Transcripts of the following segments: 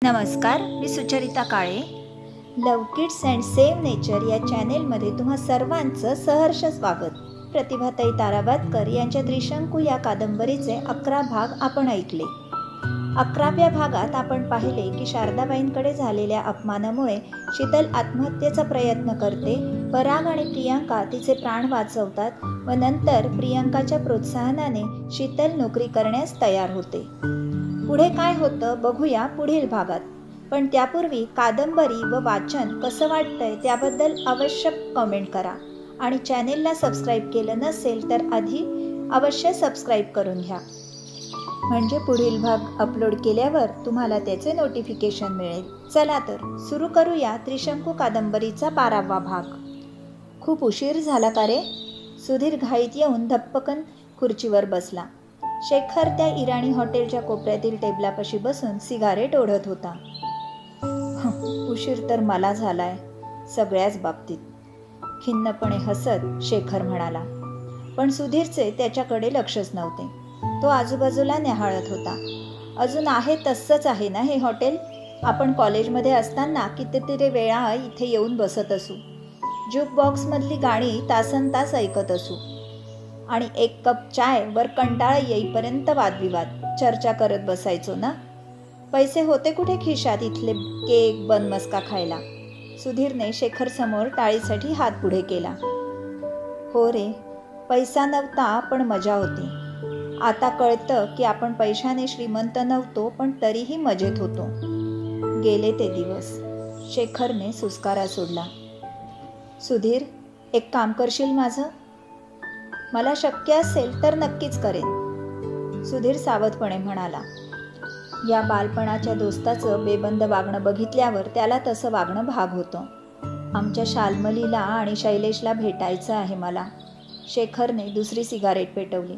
नमस्कार, मी सुचरिता काळे. लव kids and save nature या चॅनेलमध्ये तुम्हा सर्वांचं सहर्ष स्वागत. प्रतिभाताई ताराबादकर यांच्या त्रिशंकू या कादंबरीचे 11 भाग आपण ऐकले. 11व्या भागात आपण पाहिले की शारदाबाईंकडे झालेल्या अपमानामुळे शीतल आत्महत्येचा प्रयत्न करते. पराग आणि प्रियांका तिचे प्राण वाचवतात व नंतर प्रियांकाच्या प्रोत्साहनाने शीतल नोकरी करण्यास तयार होते. पुढे काय होतं बघूया पुढील भागात. पण त्यापूर्वी कादंबरी व वाचन कसं वाटतंय त्याबद्दल अवश्य कमेंट करा आणि चॅनेलला सबस्क्राईब केलं नसेल तर आधी अवश्य सबस्क्राईब करून घ्या, म्हणजे पुढील भाग अपलोड केल्यावर तुम्हाला त्याचे नोटिफिकेशन मिळेल. चला तर सुरू करूया त्रिशंकू कादंबरीचा 12वा भाग. खूप उशीर झाला का रे? सुधीर घाईत येऊन धप्पकन खुर्चीवर बसला. शेखर त्या इराणी हॉटेलच्या कोपऱ्यातील टेबलापाशी बसून सिगारेट ओढत होता. उशीर तर मला झालाय सगळ्याच बाबतीत, खिन्नपणे हसत शेखर म्हणाला. पण सुधीरचे त्याच्याकडे लक्षच नव्हते. तो आजूबाजूला न्याहाळत होता. अजून आहे तसंच आहे ना हे हॉटेल? आपण कॉलेजमध्ये असताना कितीतरी वेळा इथे येऊन बसत असू, ज्यूक बॉक्समधली गाणी तासनतास ऐकत असू आणि एक कप चाय वर कंटाळा येईपर्यंत वादविवाद चर्चा करत बसायचो ना. पैसे होते कुठे खिशात इथले केक बनमस्का खायला? सुधीरने शेखर समोर टाळीसाठी हात पुढे केला. हो रे, पैसा नव्हता पण मजा होती. आता कळतं की आपण पैशाने श्रीमंत नव्हतो पण तरीही मजेत होतो. गेले ते दिवस. शेखरने सुस्कारा सोडला. सुधीर, एक काम करशील माझं? मला शक्य असेल तर नक्कीच करेन, सुधीर सावधपणे म्हणाला. या बालपणाच्या दोस्ताचं बेबंद वागणं बघितल्यावर त्याला तसं वागणं भाग होतं. आमच्या शाल्मलीला आणि शैलेशला भेटायचं आहे मला. शेखरने दुसरी सिगारेट पेटवली.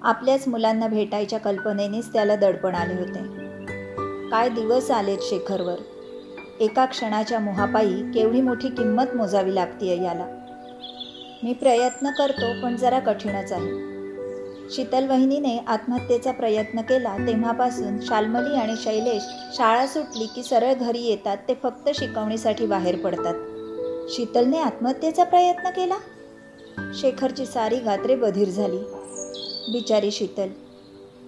आपल्याच मुलांना भेटायच्या कल्पनेनेच त्याला दडपण आले होते. काय दिवस आलेत शेखरवर. एका क्षणाच्या मोहापायी केवढी मोठी किंमत मोजावी लागतीये याला. मी प्रयत्न करतो पण जरा कठीणच आहे. शीतल वहिनीने आत्महत्येचा प्रयत्न केला तेव्हापासून शाल्मली आणि शैलेश शाळा सुटली की सरळ घरी येतात. ते फक्त शिकवणीसाठी बाहेर पडतात. शीतलने आत्महत्येचा प्रयत्न केला? शेखरची सारी गात्रे बधीर झाली. बिचारी शीतल,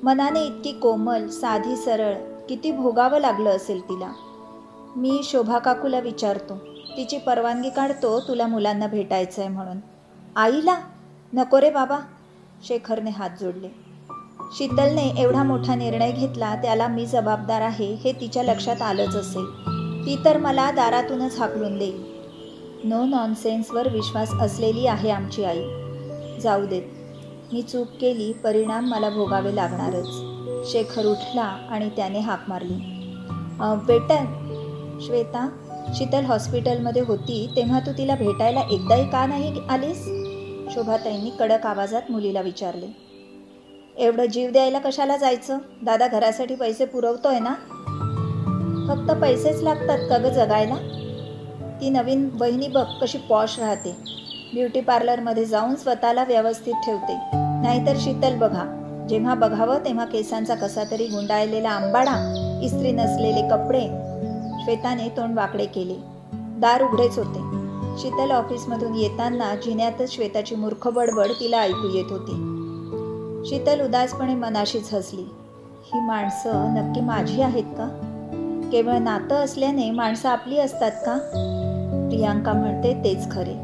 मनाने इतकी कोमल, साधी, सरळ. किती भोगावं लागलं असेल तिला. मी शोभा काकूला विचारतो, तिची परवानगी काढतो तुला मुलांना भेटायचं आहे म्हणून. आईला? नको रे बाबा, शेखरने हात जोडले. शीतलने एवढा मोठा निर्णय घेतला त्याला मी जबाबदार आहे हे तिच्या लक्षात आलंच असेल. ती तर मला दारातूनच हाकलून देईल. नो नॉनसेन्सवर विश्वास असलेली आहे आमची आई. जाऊ देत, मी चूक केली, परिणाम मला भोगावे लागणारच. शेखर उठला आणि त्याने हाक मारली. बेटा, श्वेता, शीतल हॉस्पिटलमध्ये होती तेव्हा तू तिला भेटायला एकदाही का नाही आलीस? शोभाताईंनी कडक आवाजात मुलीला विचारले. एवढं जीव द्यायला कशाला जायचं? दादा घरासाठी पैसे पुरवतोय ना. फक्त पैसेच लागतात का ग जगायला? ती नवीन वहिनी बघ कशी पॉश राहते. ब्युटी पार्लरमध्ये जाऊन स्वतःला व्यवस्थित ठेवते. नाहीतर शीतल बघा, जेव्हा बघावं तेव्हा केसांचा कसा तरी गुंडाळलेला आंबाडा, इस्त्री नसलेले कपडे. श्वेताने तोंड वाकडे केले. दार उघडेच होते. शीतल ऑफिसमधून येताना जिन्यातच श्वेताची मूर्ख बडबड तिला ऐकू येत होती. शीतल उदासपणे मनाशीच हसली. ही माणसं नक्की माझी आहेत का? केवळ नातं असल्याने माणसं आपली असतात का? प्रियांका म्हणते तेच खरे.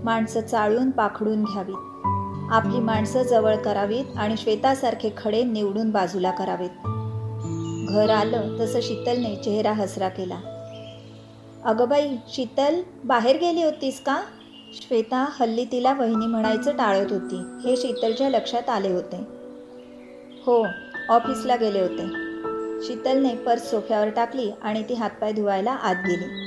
माणसं चाळून पाखडून घ्यावीत, आपली माणसं जवळ करावीत आणि श्वेतासारखे खडे निवडून बाजूला करावेत. घर आलं तसं शीतलने चेहरा हसरा केला. अगं बाई शीतल, बाहेर गेली होतीस का? श्वेता हल्ली तिला वहिनी म्हणायचं टाळत होती हे शीतलच्या लक्षात आले होते. हो, ऑफिसला गेले होते. शीतलने पर्स सोफ्यावर टाकली आणि ती हातपाय धुवायला आत गेली.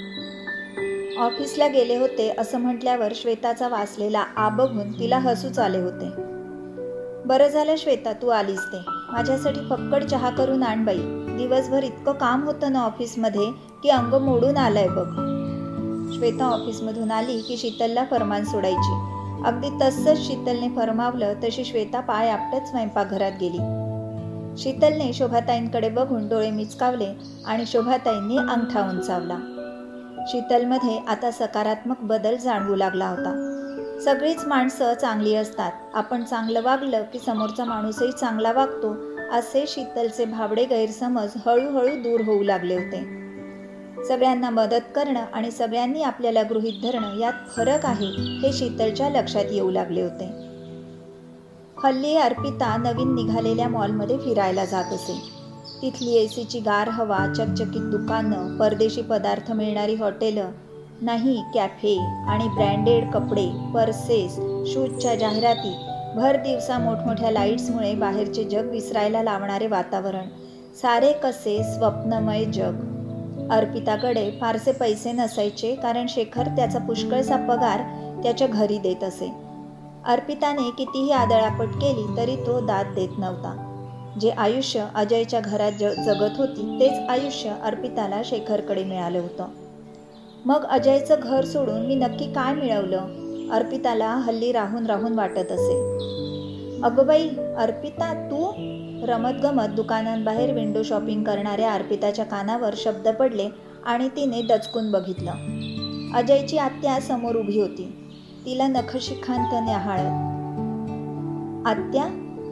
ऑफिसला गेले होते असं म्हटल्यावर श्वेताचा वाचलेला आ बघून तिला हसूच आले होते. बरं झालं श्वेता तू आलीस ते. माझ्यासाठी फक्कड चहा करून आण बाई. दिवसभर इतकं काम होतं ना ऑफिसमध्ये की अंग मोडून आलंय बघ. श्वेता ऑफिसमधून आली की शीतलला फरमान सोडायची. अगदी तसंच शीतलने फरमावलं तशी श्वेता पाय आपटत स्वयंपाकघरात गेली. शीतलने शोभाताईंकडे बघून डोळे मिचकावले आणि शोभाताईंनी अंगठा उंचावला. शीतलमध्ये आता सकारात्मक बदल जाणवू लागला होता. सगळीच माणसं चांगली असतात, आपण चांगलं वागलं की समोरचा माणूसही चांगला वागतो, असे शीतलचे भाबडे गैरसमज हळूहळू दूर होऊ लागले होते. सगळ्यांना मदत करणं आणि सगळ्यांनी आपल्याला गृहीत धरणं यात फरक आहे हे शीतलच्या लक्षात येऊ लागले होते. हल्ली अर्पिता नवीन निघालेल्या मॉलमध्ये फिरायला जात असे. तिथली एसीची गार हवा, चकचकीत दुकानं, परदेशी पदार्थ मिळणारी हॉटेलं, नाही कॅफे आणि ब्रँडेड कपडे, पर्सेस, शूजच्या जाहिराती, भर दिवसा मोठमोठ्या लाईट्समुळे बाहेरचे जग विसरायला लावणारे वातावरण, सारे कसे स्वप्नमय जग. अर्पिताकडे फारसे पैसे नसायचे, कारण शेखर त्याचा पुष्कळसा पगार त्याच्या घरी देत असे. अर्पिताने कितीही आदळापट केली तरी तो दाद देत नव्हता. जे आयुष्य अजयच्या घरात जगत होती तेच आयुष्य अर्पिताला शेखरकडे मिळालं होतं. मग अजयचं घर सोडून मी नक्की काय मिळवलं, अर्पिताला हल्ली राहून राहून वाटत असे. अगं बाई अर्पिता तू, रमतगमत दुकानांबाहेर विंडो शॉपिंग करणाऱ्या अर्पिताच्या कानावर शब्द पडले आणि तिने दचकून बघितलं. अजयची आत्या समोर उभी होती, तिला नखशिखांत न्याहाळत. आत्या,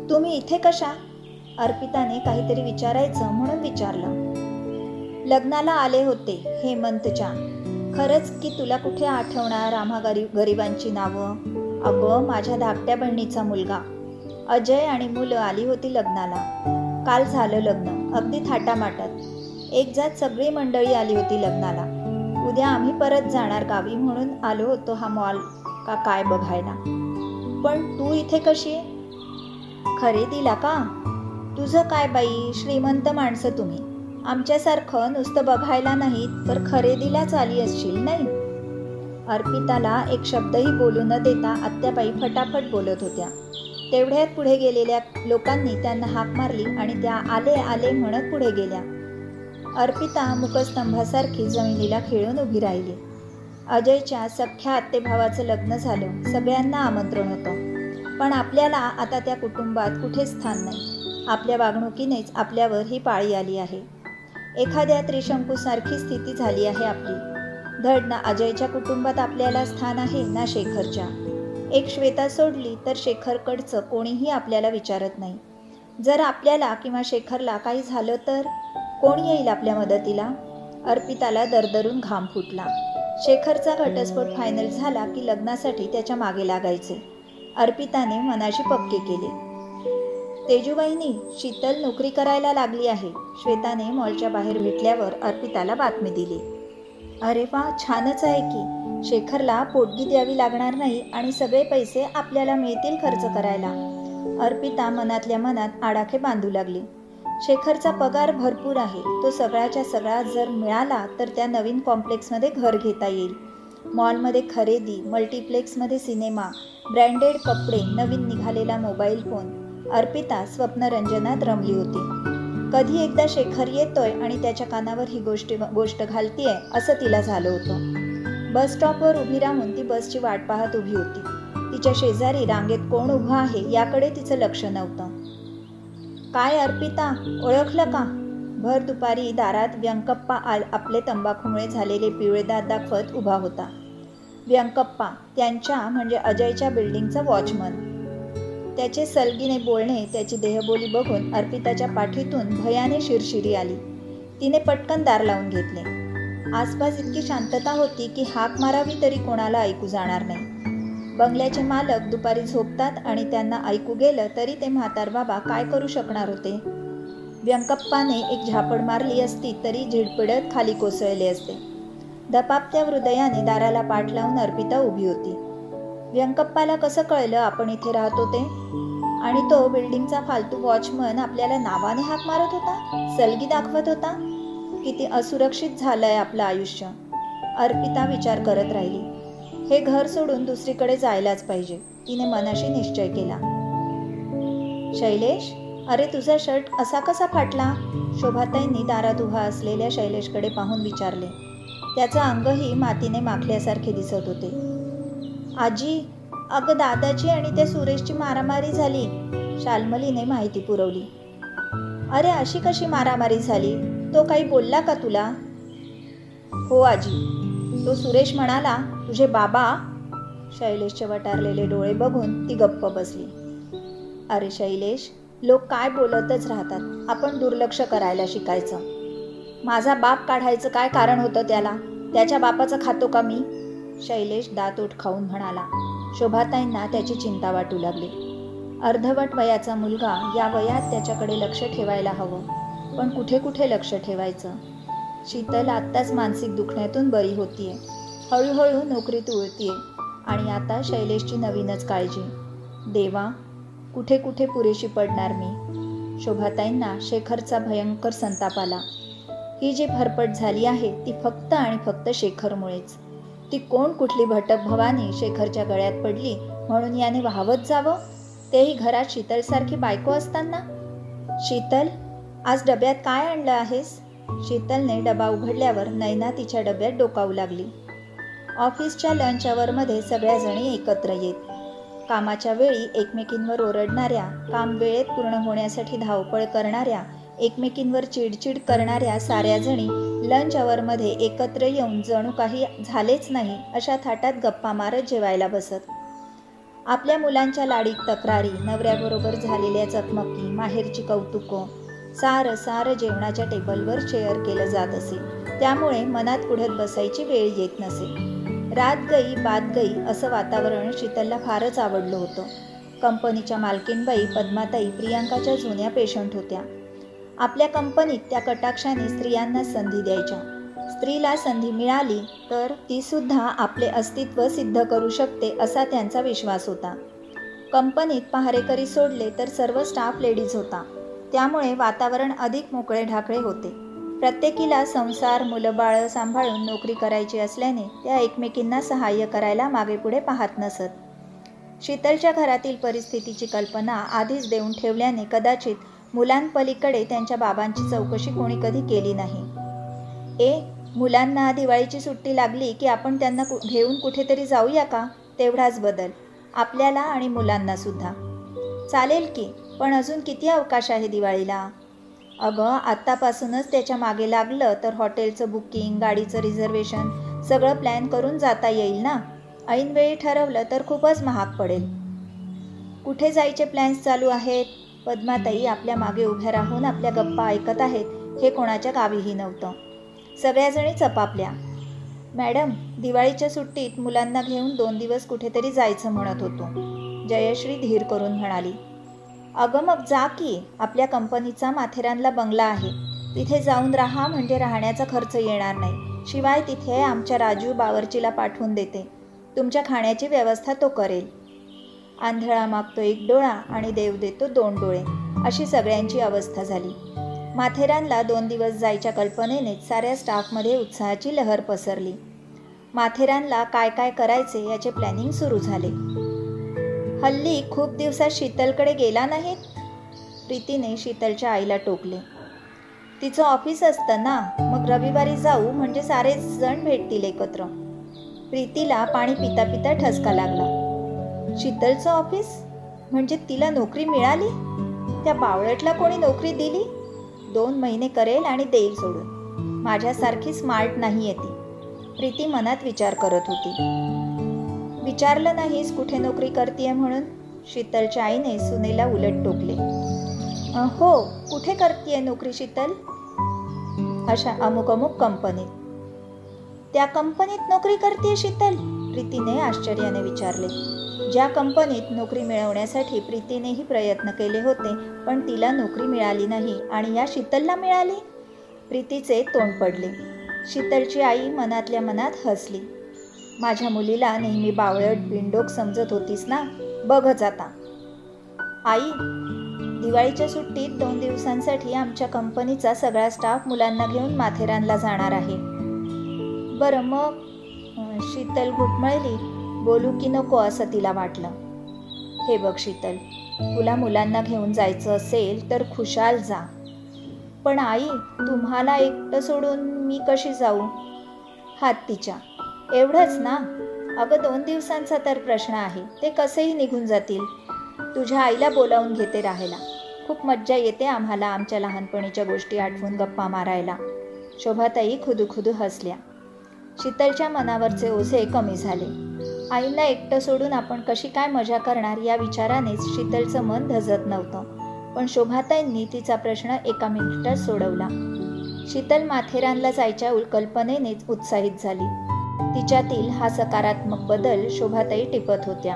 तुम्ही इथे कशा? अर्पिताने काहीतरी विचारायचं म्हणून विचारलं. लग्नाला आले होते हेमंतच्या. खरंच की तुला कुठे आठवणार आम्हा गरिबांची नावं? अगं माझ्या धाकट्या बहिणीचा मुलगा अजय आणि मुलं आली होती लग्नाला. काल झालं लग्न, अगदी थाटामाटात. एक जात सगळी मंडळी आली होती लग्नाला. उद्या आम्ही परत जाणार गावी, म्हणून आलो होतो हा मॉल का काय बघायला. पण तू इथे कशी? खरेदीला का? तुझं काय बाई, श्रीमंत माणसं तुम्ही, आमच्यासारखं नुसतं बघायला नाहीत तर खरेदीलाच आली असशील नाही? अर्पिताला एक शब्दही बोलू न देता आत्याबाई फटाफट बोलत होत्या. तेवढ्यात पुढे गेलेल्या लोकांनी त्यांना हाक मारली आणि त्या आले आले म्हणत पुढे गेल्या. अर्पिता मुकस्तंभासारखी जमिनीला खिळून उभी राहिली. अजयच्या सख्ख्या आत्तेभावाचं लग्न झालं, सगळ्यांना आमंत्रण होतं, पण आपल्याला आता त्या कुटुंबात कुठेच स्थान नाही. आपल्या वागणुकीनेच आपल्यावर ही पाळी आली आहे. एखाद्या त्रिशंकूसारखी स्थिती झाली आहे आपली. धड ना अजयच्या कुटुंबात आपल्याला स्थान आहे ना शेखरच्या. एक श्वेता सोडली तर शेखरकडचं कोणीही आपल्याला विचारत नाही. जर आपल्याला किंवा शेखरला काही झालं तर कोण येईल आपल्या मदतीला? अर्पिताला दरदरून घाम फुटला. शेखरचा घटस्फोट फायनल झाला की लग्नासाठी त्याच्या मागे लागायचे. अर्पिताने मनाशी पक्के केले. तेजूबाईंनी, शीतल नोकरी करायला लागली आहे, श्वेताने मॉलच्या बाहेर भेटल्यावर अर्पिताला बातमी दिली. अरे वा, छानच आहे की. शेखरला पोटगी द्यावी लागणार नाही आणि सगळे पैसे आपल्याला मिळतील खर्च करायला. अर्पिता मनातल्या मनात आडाखे बांधू लागली. शेखरचा पगार भरपूर आहे, तो सगळ्याच्या सगळा जर मिळाला तर त्या नवीन कॉम्प्लेक्समध्ये घर घेता येईल. मॉलमध्ये खरेदी, मल्टिप्लेक्समध्ये सिनेमा, ब्रँडेड कपडे, नवीन निघालेला मोबाईल फोन. अर्पिता स्वप्नरंजनात रमली होती. कधी एकदा शेखर येतोय आणि त्याच्या कानावर ही गोष्ट घालतीये असं तिला झालं होतं. बस स्टॉपवर उभी राहून ती बसची वाट पाहत उभी होती. तिच्या शेजारी रांगेत कोण उभं आहे याकडे तिचं लक्ष नव्हतं. काय अर्पिता, ओळखलं का? भर दुपारी दारात व्यंकप्पा आपले तंबाखूमुळे झालेले पिवळे दात दाखवत उभा होता. व्यंकप्पा त्यांच्या म्हणजे अजयच्या बिल्डिंगचा वॉचमन. त्याचे सलगीने बोलणे, त्याची देहबोली बघून अर्पिताच्या पाठीतून भयाने शिरशिरी आली. तिने पटकन दार लावून घेतले. आसपास इतकी शांतता होती की हाक मारावी तरी कोणाला ऐकू जाणार नाही. बंगल्याचे मालक दुपारी झोपतात आणि त्यांना ऐकू गेलं तरी ते म्हातार बाबा काय करू शकणार होते? व्यंकप्पाने एक झापड मारली असती तरी झिडपिडत खाली कोसळले असते. धपापत्या हृदयाने दाराला पाठ लावून अर्पिता उभी होती. व्यंकप्पाला कसं कळलं आपण इथे राहतो ते? आणि तो बिल्डिंगचा फालतू वॉचमन आपल्याला नावाने हाक मारत होता, सलगी दाखवत होता. किती असुरक्षित झालंय आपलं आयुष्य. अर्पिता विचार करत राहिली. हे घर सोडून दुसरीकडे जायलाच पाहिजे, तिने मनाशी निश्चय केला. शैलेश, अरे तुझा शर्ट असा कसा फाटला? शोभाताईंनी दारात उभा असलेल्या शैलेशकडे पाहून विचारले. त्याचं अंगही मातीने माखल्यासारखे दिसत होते. आजी, अगं दादाची आणि त्या सुरेशची मारामारी झाली, शाल्मलीने माहिती पुरवली. अरे अशी कशी मारामारी झाली? तो काही बोलला का तुला? हो आजी, तो सुरेश म्हणाला तुझे बाबा. शैलेशचे वटारलेले डोळे बघून ती गप्प बसली. अरे शैलेश, लोक काय बोलतच राहतात, आपण दुर्लक्ष करायला शिकायचं. माझा बाप काढायचं काय कारण होतं त्याला? त्याच्या बापाचं खातो का मी? शैलेश दात ओठ खाऊन म्हणाला. शोभाताईंना त्याची चिंता वाटू लागली. अर्धवट वयाचा मुलगा, या वयात त्याच्याकडे लक्ष ठेवायला हवं, पण कुठे कुठे लक्ष ठेवायचं? शीतल आत्ताच मानसिक दुखण्यातून बरी होतीये, हळूहळू नोकरीत उळतीये, आणि आता शैलेशची नवीनच काळजी. देवा, कुठे कुठे पुरेशी पडणार मी? शोभाताईंना शेखरचा भयंकर संताप आला. ही जी भरपट झाली आहे ती फक्त आणि फक्त शेखरमुळेच. ती कोण कुठली भटक भवानी शेखरच्या गळ्यात पडली म्हणून याने वाहवत जावं, तेही घरात शीतलसारखी बायको असताना. शीतल, आज डब्यात काय आणलं आहेस? शीतलने डबा उघडल्यावर नैना तिच्या डब्यात डोकावू लागली. ऑफिसच्या लंच अवरमध्ये सगळ्याजणी एकत्र येत. कामाच्या वेळी एकमेकींवर ओरडणाऱ्या, काम वेळेत पूर्ण होण्यासाठी धावपळ करणाऱ्या, एकमेकींवर चिडचिड करणाऱ्या साऱ्या जणी लंच अवरमध्ये एकत्र येऊन जणू काही झालेच नाही अशा थाटात गप्पा मारत जेवायला बसत. आपल्या मुलांच्या लाडीत तक्रारी, नवऱ्याबरोबर झालेल्या चकमकी, माहेरची कौतुकं, सारं जेवणाच्या टेबलवर शेअर केलं जात असे. त्यामुळे मनात कुढत बसायची वेळ येत नसे. रात गई बात गई असं वातावरण शीतलला फारच आवडलं होतं. कंपनीच्या मालकीनबाई पद्माताई प्रियांकाच्या जुन्या पेशंट होत्या. आपल्या कंपनीत त्या कटाक्षाने स्त्रियांना संधी द्यायच्या. स्त्रीला संधी मिळाली तर ती सुद्धा आपले अस्तित्व सिद्ध करू शकते असा त्यांचा विश्वास होता. कंपनीत पहारेकरी सोडले तर सर्व स्टाफ लेडीज होता. त्यामुळे वातावरण अधिक मोकळे ढाकळे होते. प्रत्येकीला संसार, मुलंबाळं सांभाळून नोकरी करायची असल्याने त्या एकमेकींना सहाय्य करायला मागेपुढे पाहत नसत. शीतलच्या घरातील परिस्थितीची कल्पना आधीच देऊन ठेवल्याने कदाचित मुलांपलीकडे त्यांच्या बाबांची चौकशी कोणी कधी केली नाही. मुलांना दिवाळीची सुट्टी लागली की आपण त्यांना घेऊन कुठेतरी जाऊया का? तेवढाच बदल, आपल्याला आणि मुलांना सुद्धा. चालेल की, पण अजून किती अवकाश आहे दिवाळीला? अगं, आत्तापासूनच त्याच्या मागे लागलं तर हॉटेलचं बुकिंग, गाडीचं रिझर्वेशन सगळं प्लॅन करून जाता येईल ना. ऐनवेळी ठरवलं तर खूपच महाग पडेल. कुठे जायचे प्लॅन्स चालू आहेत? पद्माताई आपल्या मागे उभ्या राहून आपल्या गप्पा ऐकत आहेत. हे कोणाच्या गावीही नव्हतं. सगळ्याजणी चपापल्या. मॅडम, दिवाळीच्या सुट्टीत मुलांना घेऊन 2 दिवस कुठेतरी जायचं म्हणत होतो. जयश्री धीर करून म्हणाली. अगं मग जा की, आपल्या कंपनीचा माथेरानला बंगला आहे, तिथे जाऊन राहा, म्हणजे राहण्याचा खर्च येणार नाही. शिवाय तिथे आमच्या राजू बावर्चीला पाठवून देते, तुमच्या खाण्याची व्यवस्था तो करेल. आंधळा मागतो 1 डोळा आणि देव देतो 2 डोळे, अशी सगळ्यांची अवस्था झाली. माथेरानला 2 दिवस जायच्या कल्पनेनेच साऱ्या स्टाफमध्ये उत्साहाची लहर पसरली. माथेरानला काय काय करायचे याचे प्लॅनिंग सुरू झाले. हल्ली खूप दिवसात शीतलकडे गेला नाहीत? प्रीतीने शीतलच्या आईला टोकले. तिचं ऑफिस असतं ना, मग रविवारी जाऊ, म्हणजे सारे जण भेटतील एकत्र. प्रीतीला पाणी पिता पिता ठसका लागला. शीतलचं ऑफिस म्हणजे तिला नोकरी मिळाली? त्या बावळटला कोणी नोकरी दिली? 2 महिने करेल आणि देईल सोडून. माझ्यासारखी स्मार्ट नाही आहे ती, प्रीती मनात विचार करत होती. विचारलं नाहीस कुठे नोकरी करतीये म्हणून? शीतलच्या आईने सुनेला उलट टोकले. हो, कुठे करतीये नोकरी शीतल? अशा अमुक अमुक कंपनीत. त्या कंपनीत नोकरी करतीये शीतल? प्रीतीने आश्चर्याने विचारले. ज्या कंपनीत नोकरी मिळवण्यासाठी प्रीतीनेही प्रयत्न केले होते, पण तिला नोकरी मिळाली नाही आणि या शीतलला मिळाली. प्रीतीचे तोंड पडले. शीतलची आई मनातल्या मनात हसली. माझ्या मुलीला नेहमी बावळट बिंडोक समजत होतीस ना, बघच आता. आई, दिवाळीच्या सुट्टीत 2 दिवसांसाठी आमच्या कंपनीचा सगळा स्टाफ मुलांना घेऊन माथेरानला जाणार आहे. बरं मग? शीतल घुटमळली. बोलू की नको असं तिला वाटलं. हे बघ शीतल, तुला मुलांना घेऊन जायचं असेल तर खुशाल जा, पण आई, तुम्हाला एकटं सोडून मी कशी जाऊ? हात तिच्या. एवढंच ना? अगं 2 दिवसांचा तर प्रश्न आहे, ते कसेही निघून जातील. तुझ्या आईला बोलावून घेते राहायला. खूप मज्जा येते आम्हाला आमच्या लहानपणीच्या गोष्टी आठवून गप्पा मारायला. शोभाताई खुदूखुदू हसल्या. शीतलच्या मनावरचे ओझे कमी झाले. आईंना एकटं सोडून आपण कशी काय मजा करणार या विचारानेच शीतलचं मन धजत नव्हतं. पण शोभाताईंनी तिचा प्रश्न एका मिनिटात सोडवला. शीतल माथेरानला जायच्या कल्पनेनेच उत्साहित झाली. तिच्यातील हा सकारात्मक बदल शोभाताई टिपत होत्या.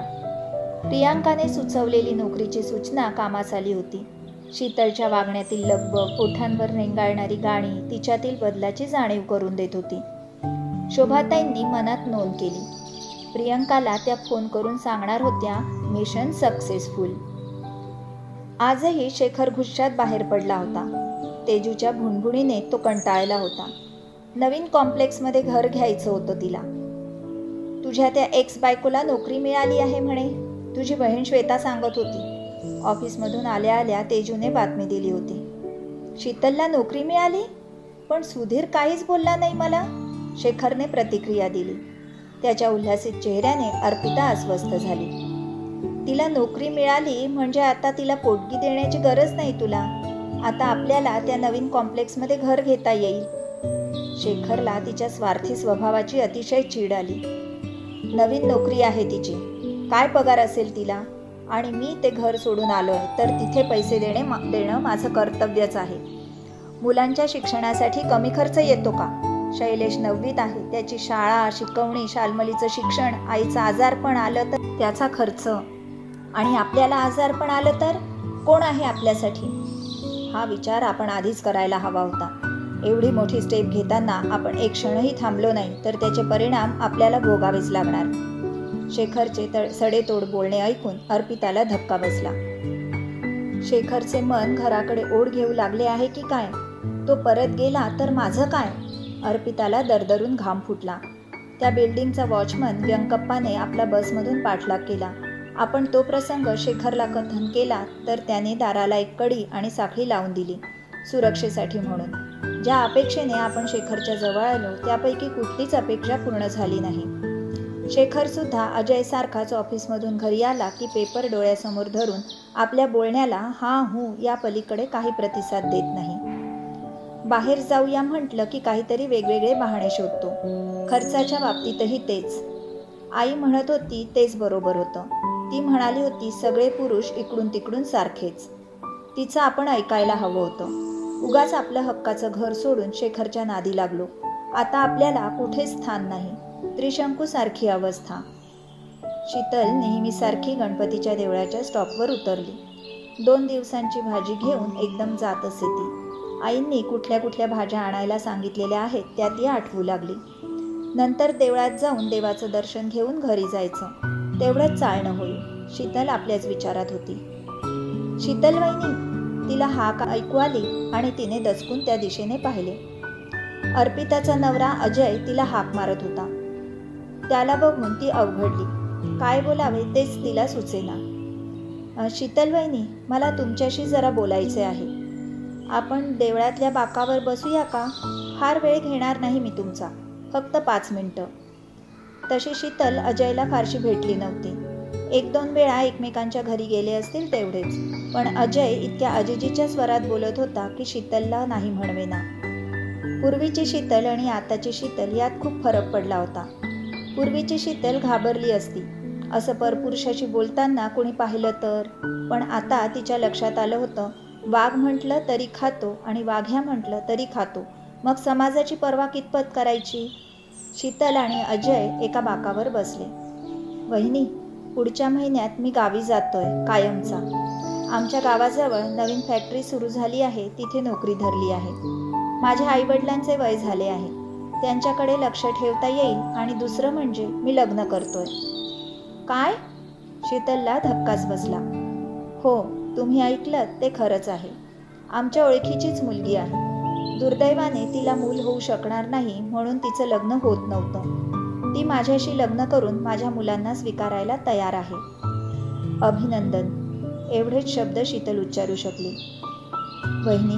प्रियांकाने सुचवलेली नोकरीची सूचना कामास आली होती. शीतलच्या वागण्यातील लगबग, ओठांवर रेंगाळणारी गाणी तिच्यातील बदलाची जाणीव करून देत होती. शोभाताईंनी मनात नोंद केली. प्रियांकाला त्या फोन करून सांगणार होत्या, मिशन सक्सेसफुल. आजही शेखर घुश्यात बाहेर पडला होता. तेजूच्या भुणभुणीने तो कंटाळला होता. नवीन कॉम्प्लेक्समध्ये घर घ्यायचं होतं तिला. तुझ्या त्या एक्स बायकोला नोकरी मिळाली आहे म्हणे, तुझी बहीण श्वेता सांगत होती. ऑफिसमधून आल्या आल्या तेजूने बातमी दिली होती. शीतलला नोकरी मिळाली? पण सुधीर काहीच बोलला नाही मला, शेखरने प्रतिक्रिया दिली. त्याच्या उल्हासित चेहऱ्याने अर्पिता अस्वस्थ झाली. तिला नोकरी मिळाली म्हणजे आता तिला पोटगी देण्याची गरज नाही तुला. आता आपल्याला त्या नवीन कॉम्प्लेक्समध्ये घर घेता येईल. शेखरला तिच्या स्वार्थी स्वभावाची अतिशय चीड आली. नवीन नोकरी आहे तिची, काय पगार असेल तिला? आणि मी ते घर सोडून आलोय तर तिथे पैसे देणं माझं कर्तव्यच आहे. मुलांच्या शिक्षणासाठी कमी खर्च येतो का? शैलेश 9वीत आहे, त्याची शाळा, शिकवणी, शालमलीचं शिक्षण, आईचं आजारपण आलं तर त्याचा खर्च, आणि आपल्याला आजारपण आलं तर कोण आहे आपल्यासाठी? हा विचार आपण आधीच करायला हवा होता. एवढी मोठी स्टेप घेताना आपण एक क्षणही थांबलो नाही तर त्याचे परिणाम आपल्याला भोगावेच लागणार. शेखरचे सडेतोड बोलणे ऐकून अर्पिताला धक्का बसला. शेखरचे मन घराकडे ओढ घेऊ लागले आहे की काय? तो परत गेला तर माझं काय? अर्पिताला दरदरून घाम फुटला. त्या बिल्डिंगचा वॉचमन व्यंकप्पाने आपला बसमधून पाठलाग केला. आपण तो प्रसंग शेखरला कथन केला तर त्याने दाराला एक कडी आणि साखळी लावून दिली, सुरक्षेसाठी म्हणून. ज्या अपेक्षेने आपण शेखरच्या जवळ आलो त्यापैकी कुठलीच अपेक्षा पूर्ण झाली नाही. शेखर सुद्धा अजय सारखाच ऑफिसमधून घरी आला की पेपर डोळ्यासमोर धरून आपल्या बोलण्याला हा हू या पलीकडे काही प्रतिसाद देत नाही. बाहेर जाऊया म्हटलं की काहीतरी वेगवेगळे बहाणे शोधतो. खर्चाच्या बाबतीतही तेच. आई म्हणत होती तेच बरोबर होतं. ती म्हणाली होती सगळे पुरुष इकडून तिकडून सारखेच. तिचं आपण ऐकायला हवं होतं. उगाच आपलं हक्काचं घर सोडून शेखरच्या नादी लागलो. आता आपल्याला कुठेच स्थान नाही. त्रिशंकूसारखी अवस्था. शीतल नेहमीसारखी गणपतीच्या देवळाच्या स्टॉपवर उतरली. 2 दिवसांची भाजी घेऊन एकदम जात असे ती. आईंनी कुठल्या कुठल्या भाज्या आणायला सांगितलेल्या आहेत त्या ती आठवू लागली. नंतर देवळात जाऊन देवाचं दर्शन घेऊन घरी जायचं, तेवढंच चालणं होईल. शीतल आपल्याच विचारात होती. शीतल वहिनी, तिला हाक ऐकू आली आणि तिने दचकून त्या दिशेने पाहिले. अर्पिताचा नवरा अजय तिला हाक मारत होता. त्याला बघून ती अवघडली. काय बोलावे तेच तिला सुचेना. शीतल वहिनी, मला तुमच्याशी जरा बोलायचे आहे. आपण देवळातल्या बाकावर बसूया का? फार वेळ घेणार नाही मी तुमचा, फक्त 5 मिनिटं. तशी शीतल अजयला फारशी भेटली नव्हती. 1-2 वेळा एकमेकांच्या घरी गेले असतील तेवढेच. पण अजय इतक्या अजिजीच्या स्वरात बोलत होता की शीतलला नाही म्हणवेना. पूर्वीची शीतल आणि आताची शीतल यात खूप फरक पडला होता. पूर्वीची शीतल घाबरली असती असं परपुरुषाशी बोलताना कोणी पाहिलं तर. पण आता तिच्या लक्षात आलं होतं, वाघ म्हटलं तरी खातो आणि वाघ्या म्हटलं तरी खातो, मग समाजाची पर्वा कितपत करायची? शीतल आणि अजय एका बाकावर बसले. वहिनी, पुढच्या महिन्यात मी गावी जातोय कायमचा. आमच्या गावाजवळ नवीन फॅक्टरी सुरू झाली आहे, तिथे नोकरी धरली आहे. माझ्या आईवडिलांचे वय झाले आहे, त्यांच्याकडे लक्ष ठेवता येईल. आणि दुसरं म्हणजे मी लग्न करतोय. काय? शीतलला धक्काच बसला. हो, तुम्ही ऐकलं ते खरंच आहे. आमच्या ओळखीचीच मुलगी आहे. दुर्दैवाने तिला मूल होऊ शकणार नाही म्हणून तिचं लग्न होत नव्हतं. ती माझ्याशी लग्न करून माझ्या मुलांना स्वीकारायला तयार आहे. अभिनंदन, एवढेच शब्द शीतल उच्चारू शकली. वहिनी,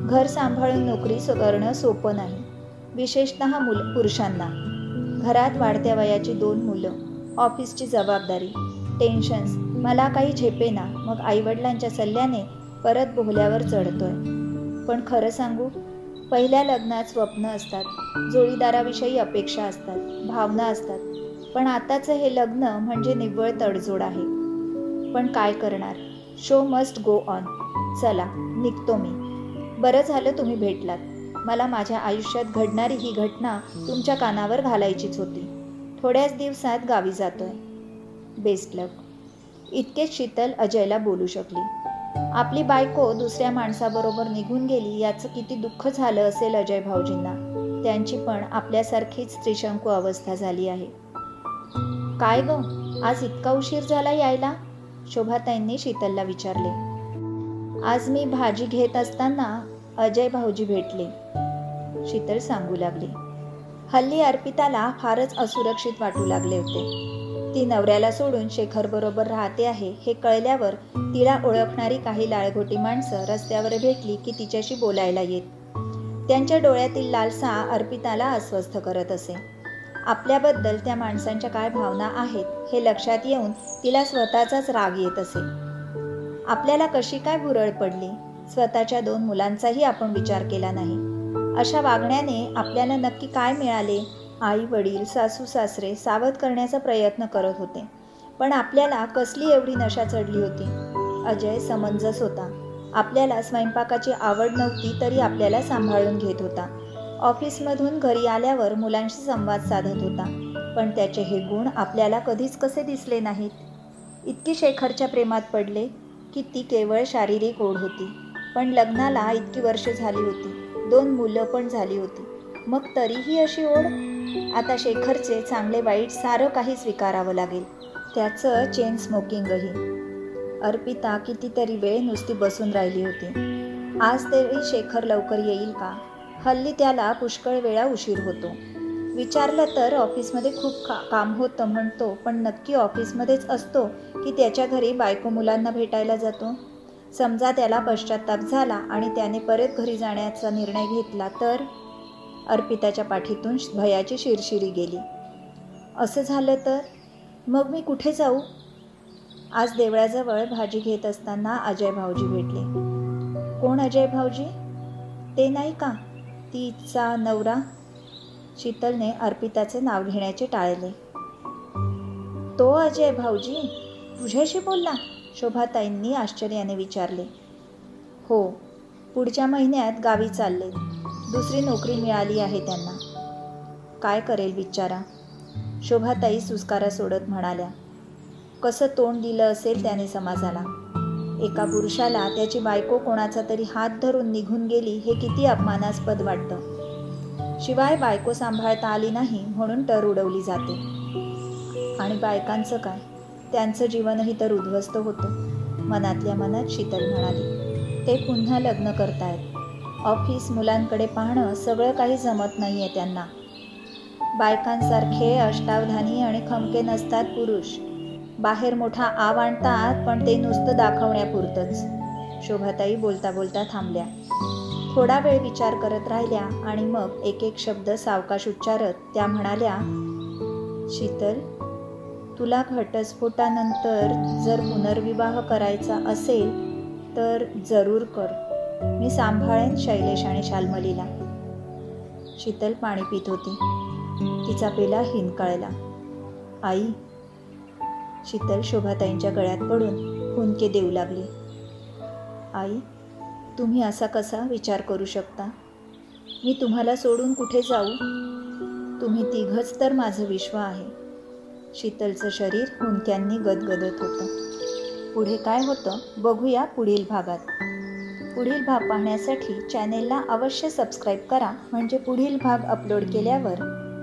घर सांभाळून नोकरी करणं सोपं नाही, विशेषतः पुरुषांना. घरात वाढत्या वयाची 2 मुलं, ऑफिसची जबाबदारी, टेन्शन्स, मला काही झेपेना. मग आईवडिलांच्या सल्ल्याने परत बोहल्यावर चढतोय. पण खरं सांगू, पहिल्या लग्नात स्वप्न असतात, जोडीदाराविषयी अपेक्षा असतात, भावना असतात. पण आताचं हे लग्न म्हणजे निव्वळ तडजोड आहे. पण काय करणार, शो मस्ट गो ऑन. चला निघतो मी. बरं झालं तुम्ही भेटलात. मला माझ्या आयुष्यात घडणारी ही घटना तुमच्या कानावर घालायचीच होती. थोड्याच दिवसात गावी जातोय. बेस्ट लक. इतकेच शीतल अजयला बोलू शकली. आपली बायको दुसऱ्या माणसाबरोबर निघून गेली याचं किती दुःख झालं असेल अजय भाऊजींना. त्यांची पण आपल्यासारखीच त्रिशंकू अवस्था झाली आहे. काय ग, आज इतका उशीर झाला यायला? शोभाताईंनी शीतलला विचारले. आज मी भाजी घेत असताना अजय भाऊजी भेटले, शीतल सांगू लागली. हल्ली अर्पिताला फारच असुरक्षित वाटू लागले होते. ती नवऱ्याला सोडून शेखर बरोबर राहते आहे हे कळल्यावर तिला ओळखणारी काही लाळघोटी माणसं रस्त्यावर भेटली की तिच्याशी बोलायला येत. त्यांच्या डोळ्यातील लालसा अर्पिताला अस्वस्थ करत असे. आपल्याबद्दल त्या माणसांच्या काय भावना आहेत हे लक्षात येऊन तिला स्वतःचाच राग येत असे. आपल्याला कशी काय भुरळ पडली? स्वतःच्या 2 मुलांचाही आपण विचार केला नाही. अशा वागण्याने आपल्याला नक्की काय मिळाले? आई वडील सासू सासरे सावध करण्याचा प्रयत्न करत होते, पण आपल्याला कसली एवढी नशा चढली होती? अजय समंजस होता. आपल्याला स्वयंपाकाची आवड नव्हती तरी आपल्याला सांभाळून घेत होता. ऑफिसमधून घरी आल्यावर मुलांशी संवाद साधत होता. पण त्याचे हे गुण आपल्याला कधीच कसे दिसले नाहीत? इतकी शेखरच्या प्रेमात पडले की ती केवळ शारीरिक ओढ होती. पण लग्नाला इतकी वर्षे झाली होती, 2 मुलं पण झाली होती. मग तरीही अशी ओढ? आता शेखरचे चांगले वाईट सारं काही स्वीकारावं लागेल, त्याचं चेन स्मोकिंगही. अर्पिता कितीतरी वेळ नुसती बसून राहिली होती. आज तरी शेखर लवकर येईल का? हल्ली त्याला पुष्कळ वेळा उशीर होतो. विचारलं तर ऑफिसमध्ये खूप काम होतं म्हणतो, पण नक्की ऑफिसमध्येच असतो की त्याच्या घरी बायको मुलांना भेटायला जातो? समजा त्याला पश्चात्ताप झाला आणि त्याने परत घरी जाण्याचा निर्णय घेतला तर? अर्पिताच्या पाठीतून भयाची शिरशिरी गेली. असं झालं तर मग मी कुठे जाऊ? आज देवळाजवळ भाजी घेत असताना अजय भाऊजी भेटले. कोण अजय भाऊजी? ते नाही का, तिचा नवरा? शीतलने अर्पिताचे नाव घेण्याचे टाळले. तो अजय भाऊजी तुझ्याशी बोलला? शोभाताईंनी आश्चर्याने विचारले. हो, पुढच्या महिन्यात गावी चालले. दुसरी नोकरी मिळाली आहे त्यांना. काय करेल बिचारा? शोभाताई सुस्कारा सोडत म्हणाल्या. कसं तोंड दिलं असेल त्याने समाजाला? एका पुरुषाला त्याची बायको कोणाचा तरी हात धरून निघून गेली हे किती अपमानास्पद वाटतं. शिवाय बायको सांभाळता आली नाही म्हणून टर उडवली जाते. आणि बायकांचं काय? त्यांचं जीवनही तर उद्ध्वस्त होतं. मनातल्या मनात शीतल म्हणाली. ते पुन्हा लग्न करतायत. ऑफिस, मुलांकडे पाहणं सगळं काही जमत नाही आहे त्यांना. बायकांसारखे अष्टावधानी आणि खमके नसतात पुरुष. बाहेर मोठा आव आणतात पण ते नुसतं दाखवण्यापुरतंच. शोभाताई बोलता बोलता थांबल्या. थोडा वेळ विचार करत राहिल्या आणि मग एक एक शब्द सावकाश उच्चारत त्या म्हणाल्या. शीतल, तुला घटस्फोटानंतर जर पुनर्विवाह करायचा असेल तर जरूर कर. मी सांभाळेन शैलेश आणि शाल्मलीला. शीतल पाणी पित होती. तिचा पेला हिंदकळला. आई. शीतल शोभाताईंच्या गळ्यात पडून हुंदके देऊ लागली. आई, तुम्ही असा कसा विचार करू शकता? मी तुम्हाला सोडून कुठे जाऊ? तुम्ही तिघच तर माझं विश्व आहे. शीतलचं शरीर हुंदक्यांनी गदगदत होतं. पुढे काय होतं बघूया पुढील भागात. पुढील भाग पाहण्यासाठी चॅनेलला अवश्य सबस्क्राईब करा, म्हणजे पुढील भाग अपलोड केल्यावर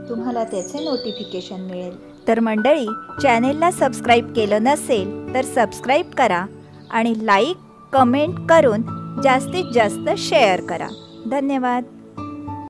तुम्हाला त्याचे नोटिफिकेशन मिळेल. तर मंडळी, चॅनेलला सबस्क्राईब केलं नसेल तर सबस्क्राईब करा आणि लाईक कमेंट करून जास्तीत जास्त शेअर करा. धन्यवाद.